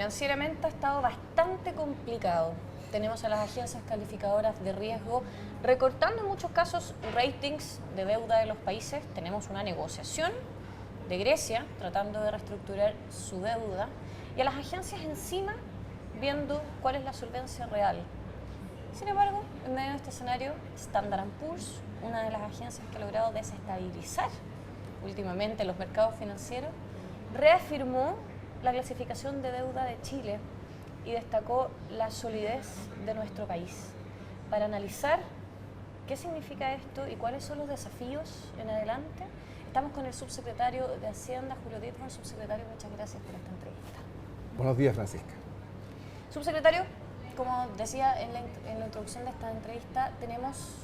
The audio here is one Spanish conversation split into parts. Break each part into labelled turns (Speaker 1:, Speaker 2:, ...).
Speaker 1: financieramente ha estado bastante complicado. Tenemos a las agencias calificadoras de riesgo recortando en muchos casos ratings de deuda de los países. Tenemos una negociación de Grecia tratando de reestructurar su deuda y a las agencias encima viendo cuál es la solvencia real. Sin embargo, en medio de este escenario, Standard & Poor's, una de las agencias que ha logrado desestabilizar últimamente los mercados financieros, reafirmó la clasificación de deuda de Chile y destacó la solidez de nuestro país. Para analizar qué significa esto y cuáles son los desafíos en adelante, estamos con el subsecretario de Hacienda, Julio Dittborn. Subsecretario, muchas gracias por esta entrevista.
Speaker 2: Buenos días, Francisca.
Speaker 1: Subsecretario, como decía en la introducción de esta entrevista, tenemos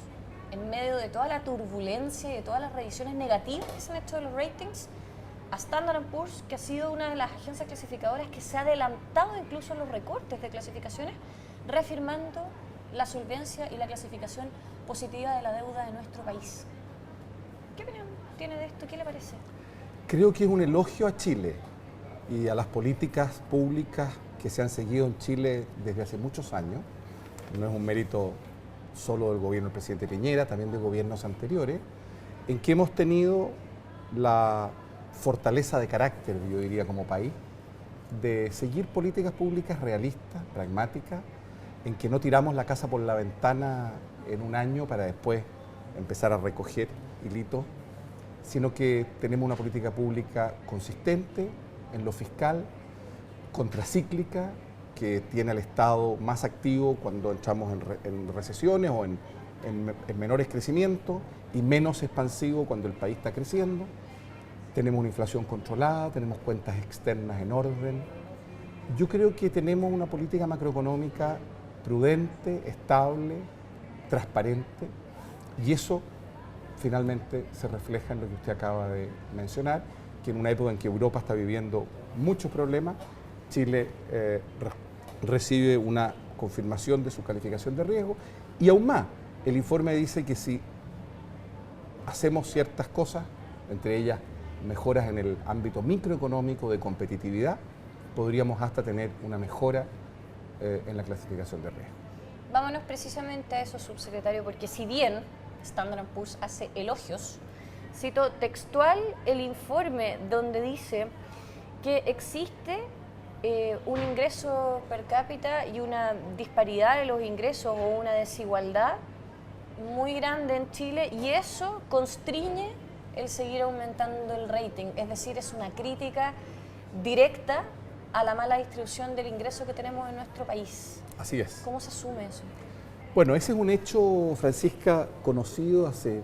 Speaker 1: en medio de toda la turbulencia y de todas las revisiones negativas que se han hecho de los ratings, a Standard & Poor's, que ha sido una de las agencias clasificadoras que se ha adelantado incluso en los recortes de clasificaciones, reafirmando la solvencia y la clasificación positiva de la deuda de nuestro país. ¿Qué opinión tiene de esto? ¿Qué le parece?
Speaker 2: Creo que es un elogio a Chile y a las políticas públicas que se han seguido en Chile desde hace muchos años. No es un mérito solo del gobierno del presidente Piñera, también de gobiernos anteriores, en que hemos tenido la fortaleza de carácter, yo diría, como país, de seguir políticas públicas realistas, pragmáticas, en que no tiramos la casa por la ventana en un año para después empezar a recoger hilitos, sino que tenemos una política pública consistente en lo fiscal, contracíclica, que tiene al Estado más activo cuando entramos en recesiones o en menores crecimientos y menos expansivo cuando el país está creciendo. Tenemos una inflación controlada, tenemos cuentas externas en orden. Yo creo que tenemos una política macroeconómica prudente, estable, transparente, y eso finalmente se refleja en lo que usted acaba de mencionar, que en una época en que Europa está viviendo muchos problemas, Chile recibe una confirmación de su calificación de riesgo, y aún más, el informe dice que si hacemos ciertas cosas, entre ellas mejoras en el ámbito microeconómico de competitividad, podríamos hasta tener una mejora en la clasificación de riesgo.
Speaker 1: Vámonos precisamente a eso, subsecretario, porque si bien Standard & Poor's hace elogios, cito textual el informe donde dice que existe un ingreso per cápita y una disparidad de los ingresos o una desigualdad muy grande en Chile, y eso constriñe el seguir aumentando el rating, es decir, es una crítica directa a la mala distribución del ingreso que tenemos en nuestro país.
Speaker 2: Así es.
Speaker 1: ¿Cómo se asume eso?
Speaker 2: Bueno, ese es un hecho, Francisca, conocido hace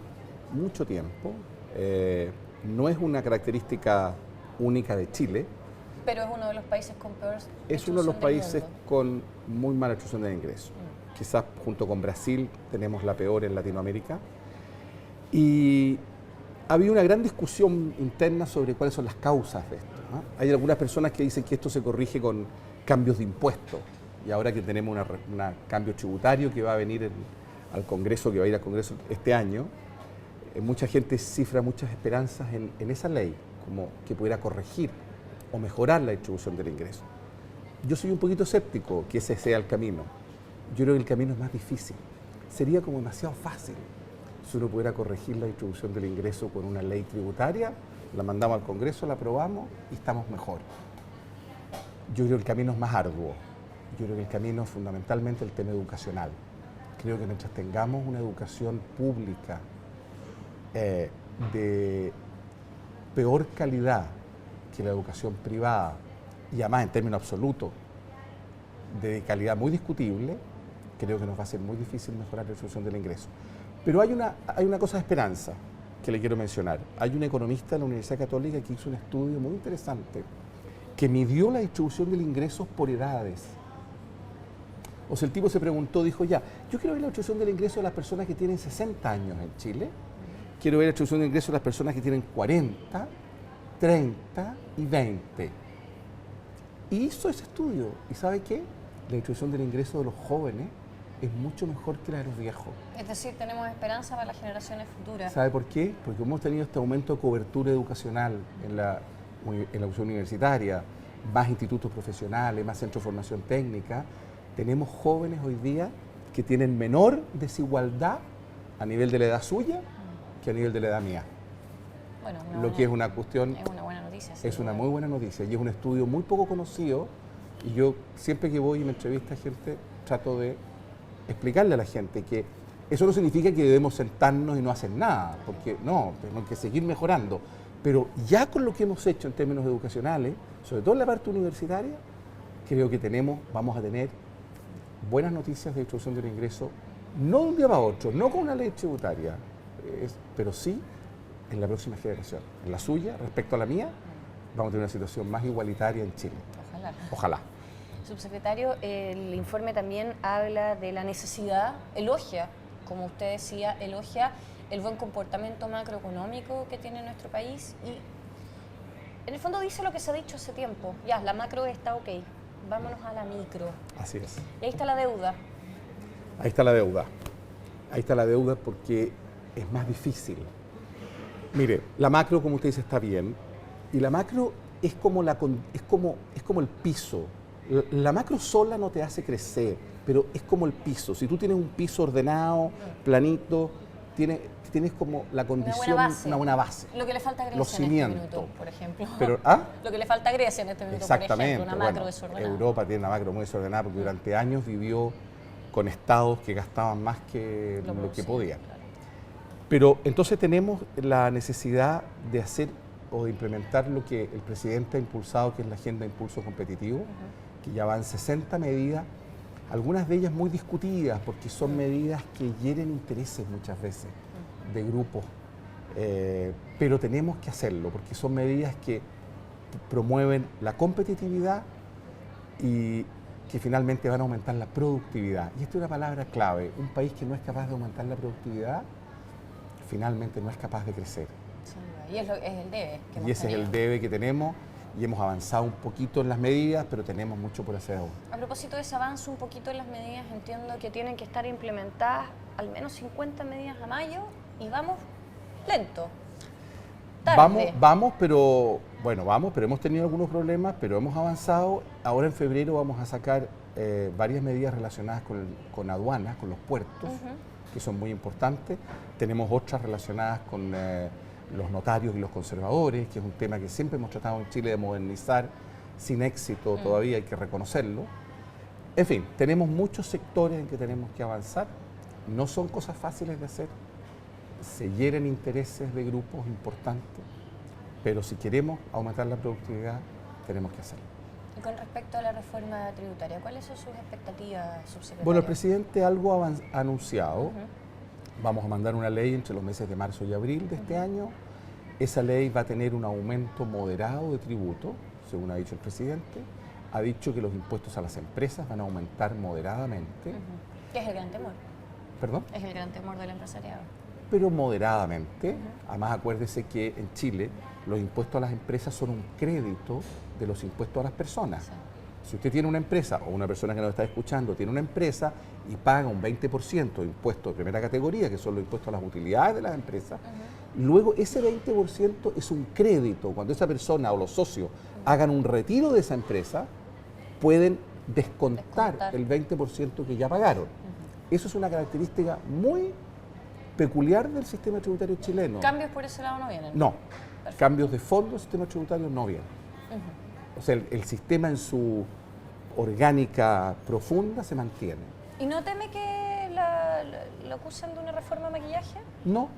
Speaker 2: mucho tiempo. No es una característica única de Chile.
Speaker 1: Pero es uno de los países con peor distribución
Speaker 2: Es uno de los países
Speaker 1: mundo,
Speaker 2: con muy mala distribución de ingresos. Quizás junto con Brasil tenemos la peor en Latinoamérica. Y ha habido una gran discusión interna sobre cuáles son las causas de esto, ¿no? Hay algunas personas que dicen que esto se corrige con cambios de impuestos, y ahora que tenemos un cambio tributario que va a venir al Congreso, que va a ir al Congreso este año, mucha gente cifra muchas esperanzas en esa ley, como que pudiera corregir o mejorar la distribución del ingreso. Yo soy un poquito escéptico que ese sea el camino. Yo creo que el camino es más difícil. Sería como demasiado fácil si uno pudiera corregir la distribución del ingreso con una ley tributaria, la mandamos al Congreso, la aprobamos y estamos mejor. Yo creo que el camino es más arduo. Yo creo que el camino es fundamentalmente el tema educacional. Creo que mientras tengamos una educación pública de peor calidad que la educación privada, y además en términos absolutos de calidad muy discutible, creo que nos va a ser muy difícil mejorar la distribución del ingreso. Pero hay una cosa de esperanza que le quiero mencionar. Hay un economista de la Universidad Católica que hizo un estudio muy interesante que midió la distribución del ingreso por edades. O sea, el tipo se preguntó, dijo, ya, yo quiero ver la distribución del ingreso de las personas que tienen 60 años en Chile, quiero ver la distribución del ingreso de las personas que tienen 40, 30 y 20. Y hizo ese estudio. ¿Y sabe qué? La distribución del ingreso de los jóvenes es mucho mejor que la de los viejos.
Speaker 1: Es decir, tenemos esperanza para las generaciones futuras.
Speaker 2: ¿Sabe por qué? Porque hemos tenido este aumento de cobertura educacional en la educación universitaria, más institutos profesionales, más centros de formación técnica, tenemos jóvenes hoy día que tienen menor desigualdad a nivel de la edad suya que a nivel de la edad mía.
Speaker 1: Bueno,
Speaker 2: Lo que es una cuestión,
Speaker 1: es una buena noticia.
Speaker 2: es una muy buena noticia y es un estudio muy poco conocido y yo siempre que voy y me entrevista a gente trato de explicarle a la gente que eso no significa que debemos sentarnos y no hacer nada, porque no, tenemos que seguir mejorando, pero ya con lo que hemos hecho en términos educacionales, sobre todo en la parte universitaria, creo que vamos a tener buenas noticias de distribución del ingreso, no de un día para otro, no con una ley tributaria, pero sí en la próxima generación. En la suya, respecto a la mía, vamos a tener una situación más igualitaria en Chile.
Speaker 1: Ojalá.
Speaker 2: Ojalá.
Speaker 1: Subsecretario, el informe también habla de la necesidad, elogia, como usted decía, elogia el buen comportamiento macroeconómico que tiene nuestro país y en el fondo dice lo que se ha dicho hace tiempo. Ya, la macro está ok, vámonos a la micro.
Speaker 2: Así es.
Speaker 1: Y ahí está la deuda.
Speaker 2: Ahí está la deuda. Ahí está la deuda porque es más difícil. Mire, la macro, como usted dice, está bien. Y la macro es como el piso. La macro sola no te hace crecer, pero es como el piso. Si tú tienes un piso ordenado, planito, tienes como la condición, una buena base.
Speaker 1: Lo que le falta a Grecia
Speaker 2: los cimientos,
Speaker 1: en este minuto, por ejemplo.
Speaker 2: Pero,
Speaker 1: Lo que le falta a Grecia en este minuto,
Speaker 2: exactamente,
Speaker 1: por ejemplo, una macro
Speaker 2: bueno,
Speaker 1: desordenada.
Speaker 2: Europa tiene una macro muy desordenada porque durante años vivió con estados que gastaban más que lo que podían.
Speaker 1: Claro.
Speaker 2: Pero entonces tenemos la necesidad de hacer o de implementar lo que el presidente ha impulsado, que es la Agenda de Impulso Competitivo, que ya van 60 medidas, algunas de ellas muy discutidas, porque son medidas que hieren intereses muchas veces de grupos, pero tenemos que hacerlo, porque son medidas que promueven la competitividad y que finalmente van a aumentar la productividad. Y esta es una palabra clave. Un país que no es capaz de aumentar la productividad, finalmente no es capaz de crecer.
Speaker 1: Sí, y es el debe que hemos
Speaker 2: Y ese
Speaker 1: tenido.
Speaker 2: es el debe que tenemos y hemos avanzado un poquito en las medidas, pero tenemos mucho por hacer aún.
Speaker 1: A propósito de ese avance un poquito en las medidas, entiendo que tienen que estar implementadas al menos 50 medidas a mayo y vamos lento. Tarde.
Speaker 2: Vamos, pero hemos tenido algunos problemas, pero hemos avanzado. Ahora en febrero vamos a sacar varias medidas relacionadas con aduanas, con los puertos, que son muy importantes. Tenemos otras relacionadas con los notarios y los conservadores, que es un tema que siempre hemos tratado en Chile de modernizar, sin éxito todavía, hay que reconocerlo. En fin, tenemos muchos sectores en que tenemos que avanzar. No son cosas fáciles de hacer. Se hieren intereses de grupos importantes, pero si queremos aumentar la productividad, tenemos que hacerlo.
Speaker 1: Y con respecto a la reforma tributaria, ¿cuáles son sus expectativas, subsecretario?
Speaker 2: Bueno, el presidente algo ha anunciado. Vamos a mandar una ley entre los meses de marzo y abril de este año. Esa ley va a tener un aumento moderado de tributo, según ha dicho el presidente. Ha dicho que los impuestos a las empresas van a aumentar moderadamente.
Speaker 1: ¿Qué es el gran temor?
Speaker 2: ¿Perdón?
Speaker 1: Es el gran temor del empresariado.
Speaker 2: Pero moderadamente. Además, acuérdese que en Chile los impuestos a las empresas son un crédito de los impuestos a las personas.
Speaker 1: Sí.
Speaker 2: Si usted tiene una empresa o una persona que nos está escuchando tiene una empresa y paga un 20% de impuestos de primera categoría, que son los impuestos a las utilidades de las empresas, luego ese 20% es un crédito. Cuando esa persona o los socios hagan un retiro de esa empresa, pueden descontar el 20% que ya pagaron. Eso es una característica muy peculiar del sistema tributario chileno.
Speaker 1: ¿Cambios por ese lado no vienen?
Speaker 2: No,
Speaker 1: Perfecto.
Speaker 2: cambios de fondo del sistema tributario no vienen. O sea, el sistema en su orgánica profunda se mantiene.
Speaker 1: ¿Y no teme que lo acusen de una reforma maquillaje?
Speaker 2: No,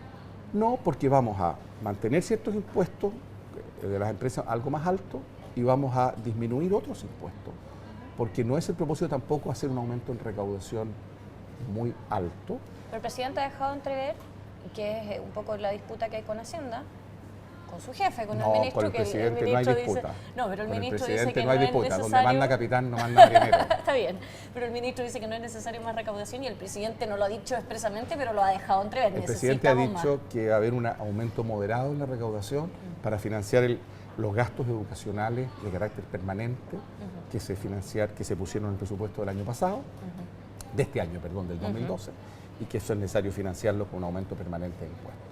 Speaker 2: porque vamos a mantener ciertos impuestos de las empresas algo más altos y vamos a disminuir otros impuestos. Porque no es el propósito tampoco hacer un aumento en recaudación muy alto.
Speaker 1: Pero el presidente ha dejado entrever que es un poco la disputa que hay con Hacienda, con su jefe, con el ministro.
Speaker 2: Con el presidente no hay disputa.
Speaker 1: No, pero el
Speaker 2: con
Speaker 1: ministro
Speaker 2: el presidente
Speaker 1: dice que
Speaker 2: no hay
Speaker 1: no es
Speaker 2: disputa.
Speaker 1: necesario.
Speaker 2: Donde manda capitán no manda marinero.
Speaker 1: Está bien, pero el ministro dice que no es necesario más recaudación y el presidente no lo ha dicho expresamente, pero lo ha dejado entrever.
Speaker 2: El presidente ha
Speaker 1: Necesitamos
Speaker 2: dicho que va a haber un aumento moderado en la recaudación para financiar los gastos educacionales de carácter permanente que se pusieron en el presupuesto del año pasado, de este año, perdón, del 2012, y que eso es necesario financiarlo con un aumento permanente de impuestos.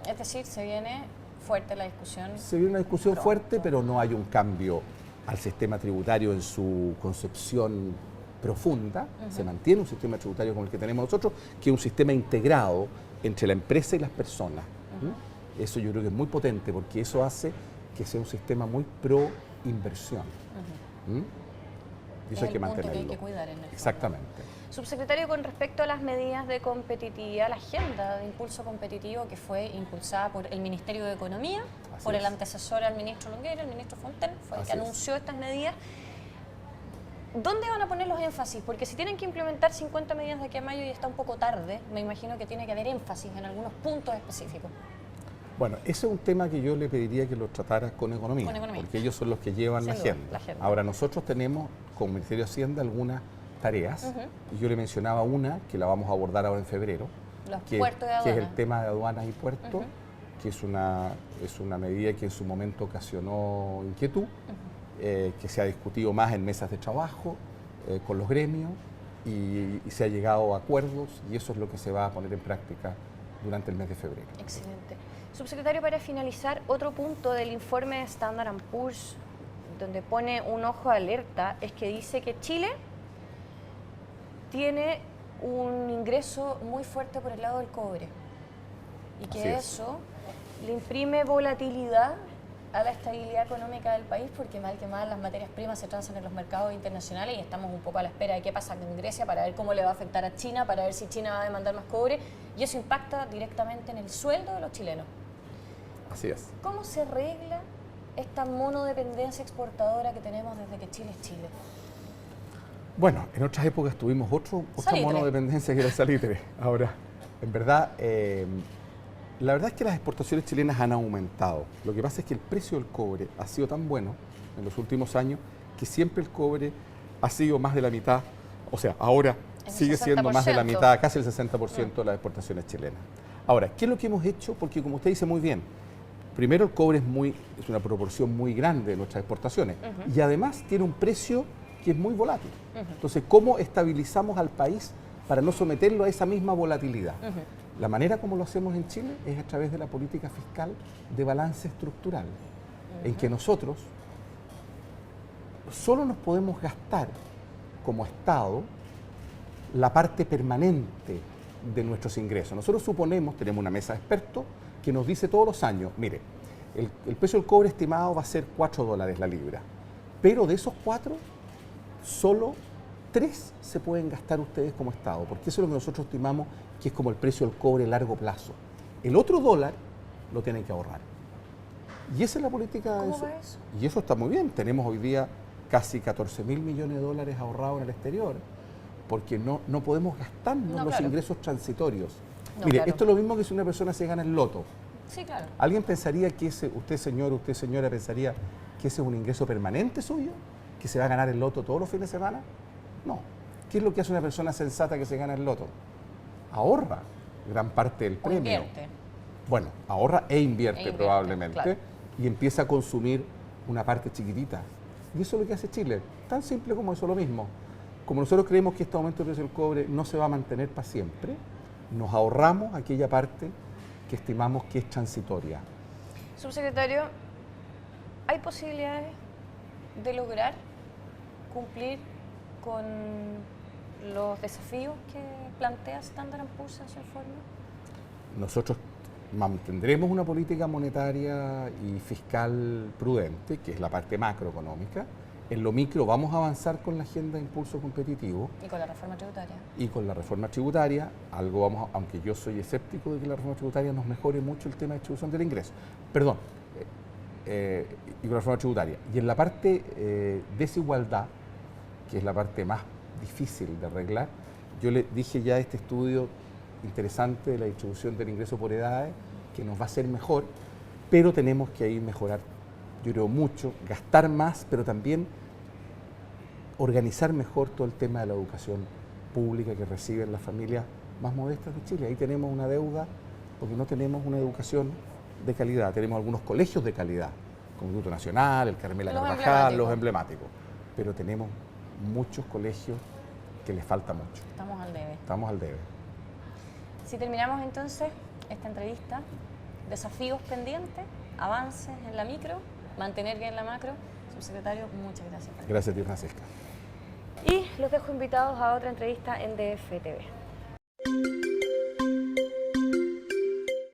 Speaker 1: Es decir, se viene fuerte la discusión.
Speaker 2: Se viene una discusión fuerte, pero no hay un cambio al sistema tributario en su concepción profunda, se mantiene un sistema tributario como el que tenemos nosotros, que es un sistema integrado entre la empresa y las personas. Eso yo creo que es muy potente, porque eso hace que sea un sistema muy pro inversión. Y eso hay que mantenerlo.
Speaker 1: Que hay que cuidar en el fondo.
Speaker 2: Exactamente.
Speaker 1: Subsecretario, con respecto a las medidas de competitividad, la agenda de impulso competitivo que fue impulsada por el Ministerio de Economía, por el antecesor al ministro Longueira, el ministro Fontaine, fue el que anunció estas medidas. ¿Dónde van a poner los énfasis? Porque si tienen que implementar 50 medidas de aquí a mayo y está un poco tarde, me imagino que tiene que haber énfasis en algunos puntos específicos.
Speaker 2: Bueno, ese es un tema que yo le pediría que lo tratara con economía, porque ellos son los que llevan la agenda. Ahora, nosotros tenemos, como Ministerio de Hacienda, algunas tareas, y yo le mencionaba una que la vamos a abordar ahora en febrero, que es el tema de aduanas y puertos, que es una medida que en su momento ocasionó inquietud, que se ha discutido más en mesas de trabajo, con los gremios, y se ha llegado a acuerdos, y eso es lo que se va a poner en práctica durante el mes de febrero.
Speaker 1: Excelente. Subsecretario, para finalizar, otro punto del informe de Standard & Poor's, donde pone un ojo de alerta, es que dice que Chile tiene un ingreso muy fuerte por el lado del cobre y que eso le imprime volatilidad a la estabilidad económica del país, porque mal que mal las materias primas se transan en los mercados internacionales y estamos un poco a la espera de qué pasa en Grecia para ver cómo le va a afectar a China, para ver si China va a demandar más cobre, y eso impacta directamente en el sueldo de los chilenos.
Speaker 2: Así es.
Speaker 1: ¿Cómo se arregla esta monodependencia exportadora que tenemos desde que Chile es Chile?
Speaker 2: Bueno, en otras épocas tuvimos otra monodependencia que era el salitre. Ahora, en verdad, la verdad es que las exportaciones chilenas han aumentado. Lo que pasa es que el precio del cobre ha sido tan bueno en los últimos años que siempre el cobre ha sido más de la mitad, o sea, ahora sigue siendo más de la mitad, casi el 60% de las exportaciones chilenas. Ahora, ¿qué es lo que hemos hecho? Porque como usted dice muy bien, primero el cobre es una proporción muy grande de nuestras exportaciones y además tiene un precio que es muy volátil. Entonces, ¿cómo estabilizamos al país para no someterlo a esa misma volatilidad? La manera como lo hacemos en Chile es a través de la política fiscal de balance estructural, en que nosotros solo nos podemos gastar como Estado la parte permanente de nuestros ingresos. Nosotros tenemos una mesa de expertos que nos dice todos los años, mire, el precio del cobre estimado va a ser $4 la libra, pero de esos 4, solo 3 se pueden gastar ustedes como Estado, porque eso es lo que nosotros estimamos que es como el precio del cobre a largo plazo. El otro $1 lo tienen que ahorrar. Y esa es la política.
Speaker 1: ¿Cómo va eso?
Speaker 2: Y eso está muy bien. Tenemos hoy día casi 14.000 millones de dólares ahorrados en el exterior, porque no podemos gastarnos los ingresos transitorios. Mire, esto es lo mismo que si una persona se gana el loto.
Speaker 1: Sí, claro.
Speaker 2: ¿Alguien pensaría que usted señora, pensaría que ese es un ingreso permanente suyo? ¿Que se va a ganar el loto todos los fines de semana? No. ¿Qué es lo que hace una persona sensata que se gana el loto? Ahorra gran parte del premio.
Speaker 1: Invierte.
Speaker 2: Bueno, ahorra e invierte probablemente, claro, y empieza a consumir una parte chiquitita. Y eso es lo que hace Chile. Tan simple como eso, lo mismo. Como nosotros creemos que este aumento del precio del cobre no se va a mantener para siempre, nos ahorramos aquella parte que estimamos que es transitoria.
Speaker 1: Subsecretario, ¿hay posibilidades de lograr cumplir con los desafíos que plantea Standard & Poor's en su informe?
Speaker 2: Nosotros mantendremos una política monetaria y fiscal prudente, que es la parte macroeconómica. En lo micro vamos a avanzar con la agenda de impulso competitivo.
Speaker 1: Y con la reforma tributaria.
Speaker 2: Y con la reforma tributaria, aunque yo soy escéptico de que la reforma tributaria nos mejore mucho el tema de distribución del ingreso. Perdón, y con la reforma tributaria. Y en la parte desigualdad, que es la parte más difícil de arreglar, yo le dije ya este estudio interesante de la distribución del ingreso por edades, que nos va a hacer mejor, pero tenemos que ahí mejorar, yo creo, mucho, gastar más, pero también organizar mejor todo el tema de la educación pública que reciben las familias más modestas de Chile. Ahí tenemos una deuda porque no tenemos una educación de calidad. Tenemos algunos colegios de calidad, como el Instituto Nacional, el Carmela Carvajal, los emblemáticos, pero tenemos muchos colegios que les falta mucho.
Speaker 1: Estamos al debe.
Speaker 2: Estamos al debe.
Speaker 1: Si terminamos entonces esta entrevista, desafíos pendientes, avances en la micro, mantener bien la macro. Subsecretario, muchas gracias.
Speaker 2: Gracias a ti, Francesca.
Speaker 1: Y los dejo invitados a otra entrevista en DF TV.